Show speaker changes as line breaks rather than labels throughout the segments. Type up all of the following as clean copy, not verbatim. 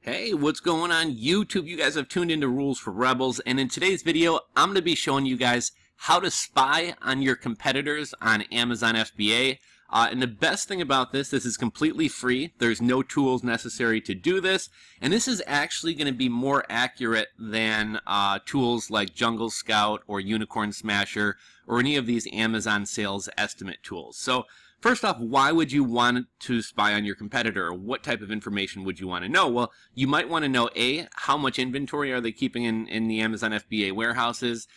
Hey, what's going on YouTube? You guys have tuned into Rules for Rebels, and in today's video, I'm going to be showing you guys how to spy on your competitors on Amazon FBA. And the best thing about this is completely free. There's no tools necessary to do this, and this is actually going to be more accurate than tools like Jungle Scout or Unicorn Smasher or any of these Amazon sales estimate tools. So first off, why would you want to spy on your competitor? What type of information would you want to know? Well, you might want to know, A, how much inventory are they keeping in the Amazon FBA warehouses?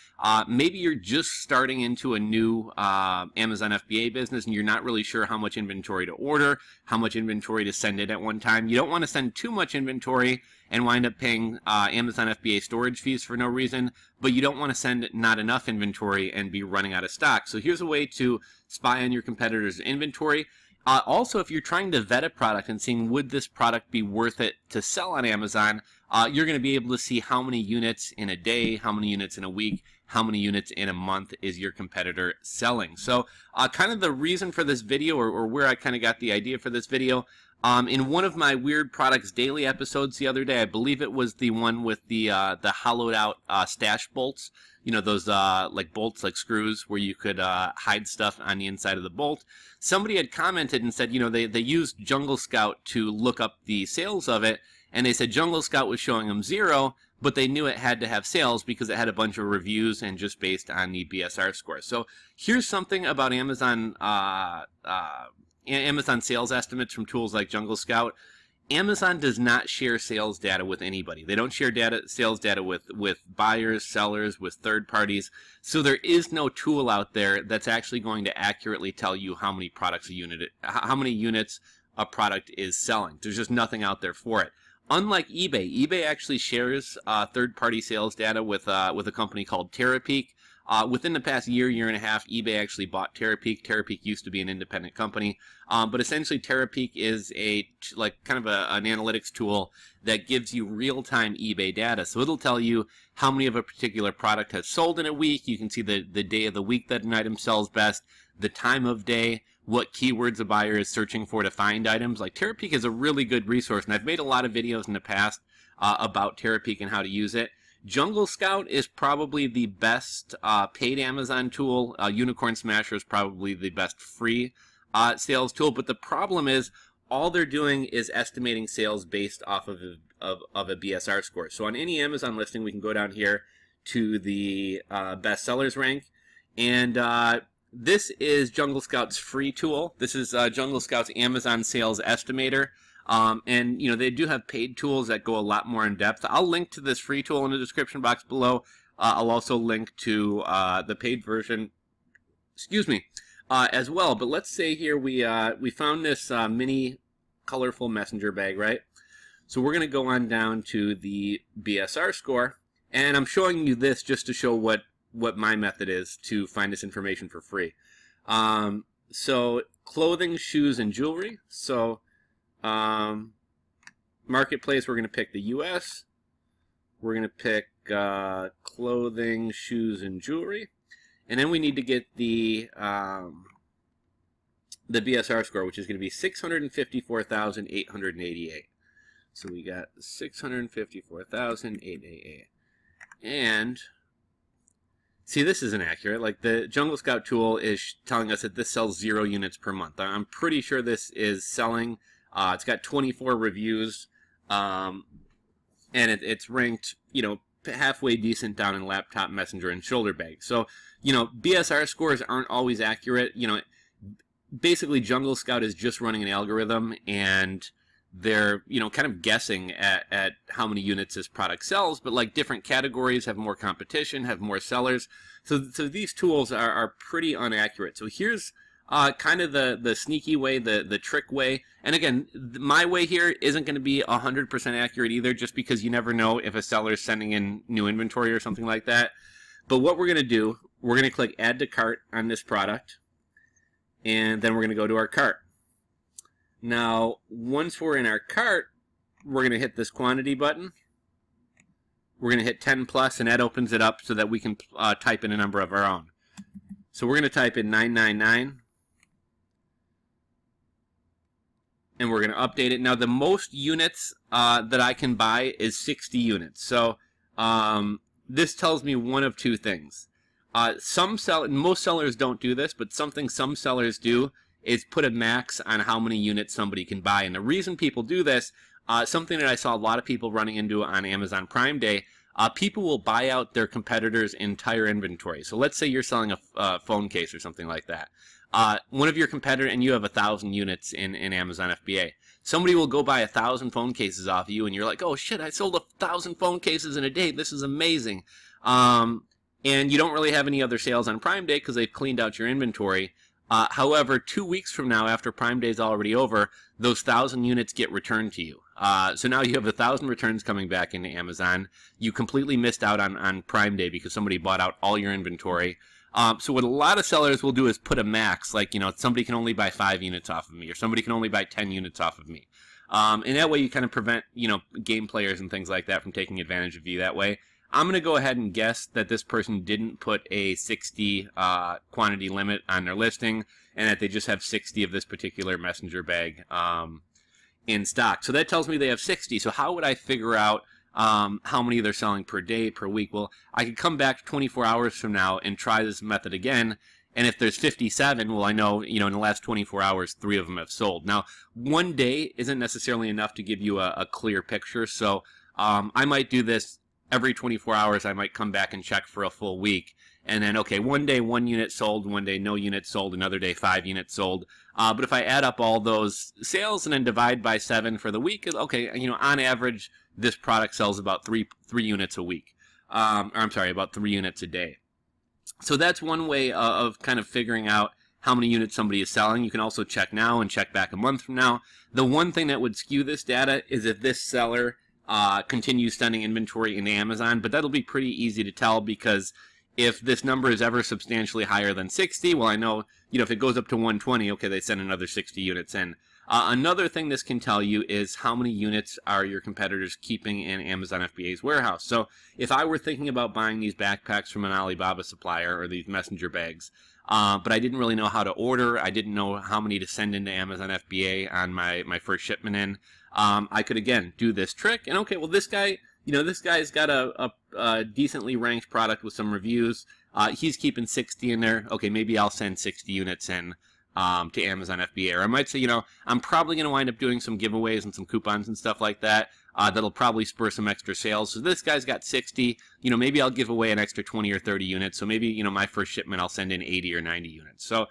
Maybe you're just starting into a new Amazon FBA business and you're not really sure how much inventory to order, how much inventory to send in at one time. You don't want to send too much inventory and wind up paying Amazon FBA storage fees for no reason, but you don't want to send not enough inventory and be running out of stock. So here's a way to spy on your competitors' inventory. Also, if you're trying to vet a product and seeing would this product be worth it to sell on Amazon, you're going to be able to see how many units in a day, how many units in a week, how many units in a month is your competitor selling. So kind of the reason for this video, or where I kind of got the idea for this video, in one of my Weird Products Daily episodes the other day, I believe it was the one with the hollowed out stash bolts, you know, those like bolts, like screws, where you could hide stuff on the inside of the bolt. Somebody had commented and said, you know, they used Jungle Scout to look up the sales of it, and they said Jungle Scout was showing them 0, but they knew it had to have sales because it had a bunch of reviews and just based on the BSR score. So here's something about Amazon sales estimates from tools like Jungle Scout. Amazon does not share sales data with anybody. They don't share sales data with buyers, sellers, with third parties. So there is no tool out there that's actually going to accurately tell you how many how many units a product is selling. There's just nothing out there for it. Unlike eBay, eBay actually shares third-party sales data with a company called Terapeak. Within the past year and a half, eBay actually bought Terapeak. Terapeak used to be an independent company, but essentially Terapeak is kind of an analytics tool that gives you real-time eBay data. So it'll tell you how many of a particular product has sold in a week. You can see the day of the week that an item sells best, the time of day, what keywords a buyer is searching for to find items. Like, Terapeak is a really good resource, and I've made a lot of videos in the past about Terapeak and how to use it. Jungle Scout is probably the best paid Amazon tool. Unicorn Smasher is probably the best free sales tool. But the problem is all they're doing is estimating sales based off of a BSR score. So on any Amazon listing, we can go down here to the best sellers rank. And this is Jungle Scout's free tool. This is Jungle Scout's Amazon sales estimator. And, you know, they do have paid tools that go a lot more in depth. I'll link to this free tool in the description box below. I'll also link to the paid version, as well. But let's say here we found this mini colorful messenger bag, right? So we're going to go on down to the BSR score. And I'm showing you this just to show what my method is to find this information for free. So clothing, shoes, and jewelry. So marketplace, we're going to pick the US. We're going to pick clothing, shoes, and jewelry. And then we need to get the BSR score, which is going to be 654,888. So we got 654,888. And see, this isn't accurate. Like, the Jungle Scout tool is telling us that this sells 0 units per month. I'm pretty sure this is selling. It's got 24 reviews, and it's ranked, you know, halfway decent down in laptop, messenger, and shoulder bag. So, you know, BSR scores aren't always accurate. You know, basically Jungle Scout is just running an algorithm, and they're, you know, kind of guessing at how many units this product sells, but like different categories have more competition, have more sellers. So these tools are pretty inaccurate. So here's kind of the sneaky way, the trick way. And again, my way here isn't going to be 100% accurate either, just because you never know if a seller is sending in new inventory or something like that. But what we're going to do, we're going to click Add to Cart on this product, and then we're going to go to our cart. Now, once we're in our cart, we're going to hit this quantity button. We're going to hit 10 plus, and that opens it up so that we can type in a number of our own. So we're going to type in 999. and we're going to update it. Now, the most units that I can buy is 60 units. So this tells me one of two things. Most sellers don't do this, but something some sellers do is put a max on how many units somebody can buy. And the reason people do this, something that I saw a lot of people running into on Amazon Prime Day, people will buy out their competitors' entire inventory. So let's say you're selling a phone case or something like that. One of your competitors, and you have 1,000 units in Amazon FBA. Somebody will go buy 1,000 phone cases off of you, and you're like, oh shit, I sold 1,000 phone cases in a day. This is amazing. And you don't really have any other sales on Prime Day because they've cleaned out your inventory. However, 2 weeks from now, after Prime Day is already over, those 1,000 units get returned to you. So now you have 1,000 returns coming back into Amazon. You completely missed out on Prime Day because somebody bought out all your inventory. So what a lot of sellers will do is put a max, like, you know, somebody can only buy 5 units off of me, or somebody can only buy 10 units off of me. And that way you kind of prevent, you know, game players and things like that from taking advantage of you that way. I'm going to go ahead and guess that this person didn't put a 60 quantity limit on their listing, and that they just have 60 of this particular messenger bag in stock. So that tells me they have 60. So how would I figure out how many they're selling per day, per week? Well, I could come back 24 hours from now and try this method again. And if there's 57, well, I know, you know, in the last 24 hours, 3 of them have sold. Now, one day isn't necessarily enough to give you a clear picture. So I might do this every 24 hours. I might come back and check for a full week. And then, okay, one day 1 unit sold, one day no units sold, another day 5 units sold. But if I add up all those sales and then divide by 7 for the week, okay, you know, on average, this product sells about three units a week. Or I'm sorry, about 3 units a day. So that's one way of kind of figuring out how many units somebody is selling. You can also check now and check back a month from now. The one thing that would skew this data is if this seller continues sending inventory into Amazon, but that'll be pretty easy to tell, because if this number is ever substantially higher than 60, well, I know, you know, if it goes up to 120, okay, they send another 60 units in. Another thing this can tell you is how many units are your competitors keeping in Amazon FBA's warehouse. So if I were thinking about buying these backpacks from an Alibaba supplier, or these messenger bags, but I didn't really know how to order, I didn't know how many to send into Amazon FBA on my first shipment in, I could, again, do this trick. And okay, well, this guy, you know, this guy's got a decently ranked product with some reviews. He's keeping 60 in there. Okay, maybe I'll send 60 units in to Amazon FBA. Or I might say, you know, I'm probably going to wind up doing some giveaways and some coupons and stuff like that. That'll probably spur some extra sales. So this guy's got 60. You know, maybe I'll give away an extra 20 or 30 units. So maybe, you know, my first shipment I'll send in 80 or 90 units. So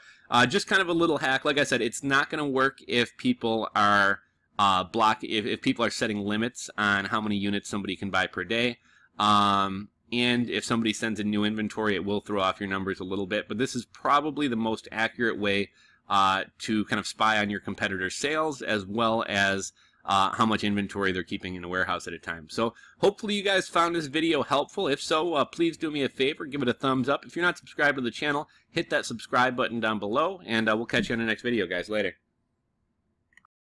just kind of a little hack. Like I said, it's not going to work if people are if people are setting limits on how many units somebody can buy per day. And if somebody sends in new inventory, it will throw off your numbers a little bit. But this is probably the most accurate way to kind of spy on your competitors' sales, as well as how much inventory they're keeping in a warehouse at a time. So hopefully you guys found this video helpful. If so, please do me a favor, give it a thumbs up. If you're not subscribed to the channel, hit that subscribe button down below, and we'll catch you on the next video, guys. Later.